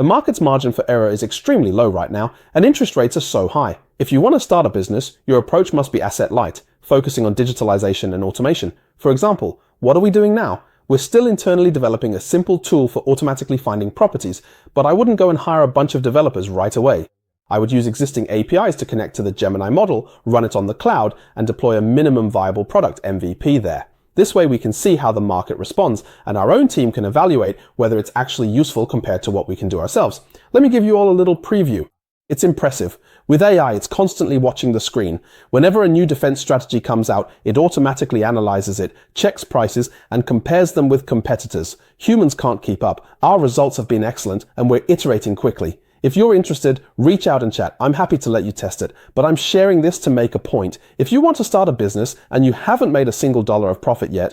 The market's margin for error is extremely low right now, and interest rates are so high. If you want to start a business, your approach must be asset light, focusing on digitalization and automation. For example, what are we doing now? We're still internally developing a simple tool for automatically finding properties, but I wouldn't go and hire a bunch of developers right away. I would use existing APIs to connect to the Gemini model, run it on the cloud, and deploy a minimum viable product MVP there. This way we can see how the market responds, and our own team can evaluate whether it's actually useful compared to what we can do ourselves. Let me give you all a little preview. It's impressive. With AI, it's constantly watching the screen. Whenever a new defense strategy comes out, it automatically analyzes it, checks prices, and compares them with competitors. Humans can't keep up. Our results have been excellent, and we're iterating quickly. If you're interested, reach out and chat. I'm happy to let you test it, but I'm sharing this to make a point. If you want to start a business and you haven't made a single dollar of profit yet,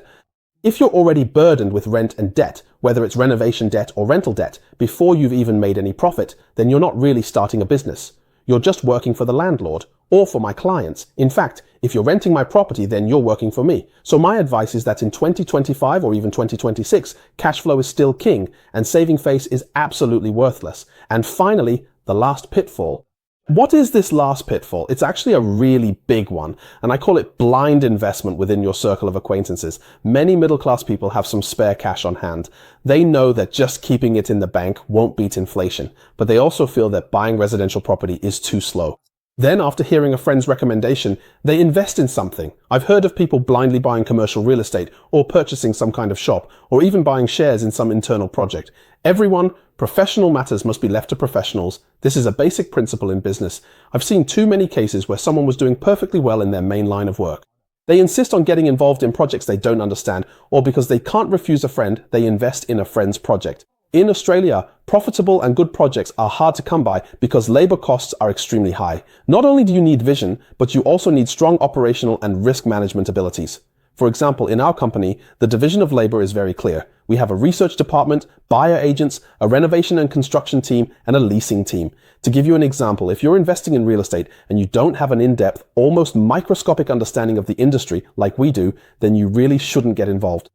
if you're already burdened with rent and debt, whether it's renovation debt or rental debt, before you've even made any profit, then you're not really starting a business. You're just working for the landlord or for my clients. In fact, if you're renting my property, then you're working for me. So my advice is that in 2025 or even 2026, cash flow is still king and saving face is absolutely worthless. And finally, the last pitfall. What is this last pitfall? It's actually a really big one, and I call it blind investment within your circle of acquaintances. Many middle-class people have some spare cash on hand. They know that just keeping it in the bank won't beat inflation, but they also feel that buying residential property is too slow. Then, after hearing a friend's recommendation, they invest in something. I've heard of people blindly buying commercial real estate, or purchasing some kind of shop, or even buying shares in some internal project. Everyone, professional matters must be left to professionals. This is a basic principle in business. I've seen too many cases where someone was doing perfectly well in their main line of work. They insist on getting involved in projects they don't understand, or because they can't refuse a friend, they invest in a friend's project. In Australia, profitable and good projects are hard to come by because labor costs are extremely high. Not only do you need vision, but you also need strong operational and risk management abilities. For example, in our company, the division of labor is very clear. We have a research department, buyer agents, a renovation and construction team, and a leasing team. To give you an example, if you're investing in real estate and you don't have an in-depth, almost microscopic understanding of the industry like we do, then you really shouldn't get involved.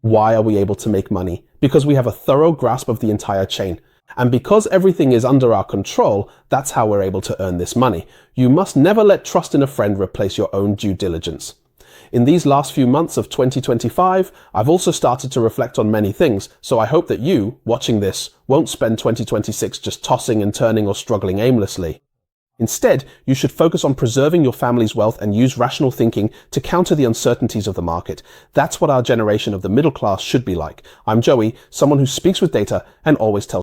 Why are we able to make money? Because we have a thorough grasp of the entire chain. And because everything is under our control, that's how we're able to earn this money. You must never let trust in a friend replace your own due diligence. In these last few months of 2025, I've also started to reflect on many things, so I hope that you, watching this, won't spend 2026 just tossing and turning or struggling aimlessly. Instead, you should focus on preserving your family's wealth and use rational thinking to counter the uncertainties of the market. That's what our generation of the middle class should be like. I'm Joey, someone who speaks with data and always tells